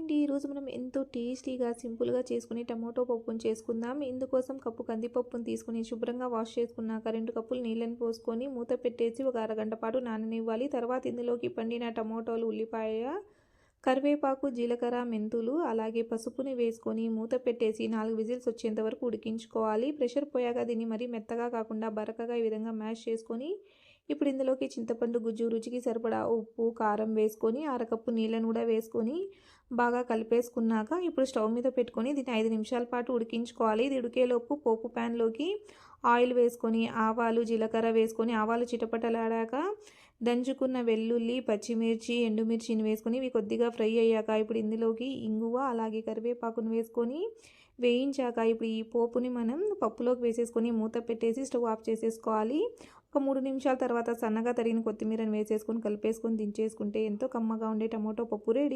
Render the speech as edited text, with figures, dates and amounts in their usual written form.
అండి. ఈరోజు మనం ఎంతో టేస్టీగా, సింపుల్‌గా చేసుకునే టమాటో పప్పుని చేసుకుందాం. ఇందుకోసం కప్పు కందిపప్పుని తీసుకొని శుభ్రంగా వాష్ చేసుకున్నాక 2 కప్పులు నీళ్ళని పోసుకొని మూత పెట్టేసి ఒక అరగంట పాటు నాననివ్వాలి. తర్వాత ఇందులోకి పండిన టమాటోలు, ఉల్లిపాయ, కరివేపాకు, జీలకర్ర, మెంతులు అలాగే పసుపుని వేసుకొని మూత పెట్టేసి 4 విజిల్స్ వచ్చేంత వరకు ఉడికించుకోవాలి. ప్రెషర్ పోయాక దీన్ని మరీ మెత్తగా కాకుండా బరకగా ఈ విధంగా మ్యాష్ చేసుకొని ఇప్పుడు ఇందులోకి చింతపండు గుజ్జు, రుచికి సరిపడా ఉప్పు, కారం వేసుకొని అరకప్పు నీళ్ళను కూడా వేసుకొని బాగా కలిపేసుకున్నాక ఇప్పుడు స్టవ్ మీద పెట్టుకొని దీన్ని 5 నిమిషాల పాటు ఉడికించుకోవాలి. ఇది ఉడికేలోపు పోపు ప్యాన్లోకి ఆయిల్ వేసుకొని ఆవాలు, జీలకర్ర వేసుకొని ఆవాలు చిటపటలాడాక దంచుకున్న వెల్లుల్లి, పచ్చిమిర్చి, ఎండుమిర్చిని వేసుకొని ఇవి కొద్దిగా ఫ్రై అయ్యాక ఇప్పుడు ఇందులోకి ఇంగువ అలాగే కరివేపాకును వేసుకొని వేయించాక ఇప్పుడు ఈ పోపుని మనం పప్పులోకి వేసేసుకొని మూత పెట్టేసి స్టవ్ ఆఫ్ చేసేసుకోవాలి. ఒక 3 నిమిషాల తర్వాత సన్నగా తరిగిన కొత్తిమీరని వేసేసుకొని కలిపేసుకొని దించేసుకుంటే ఎంతో కమ్మగా ఉండే టమాటో పప్పు రెడీ.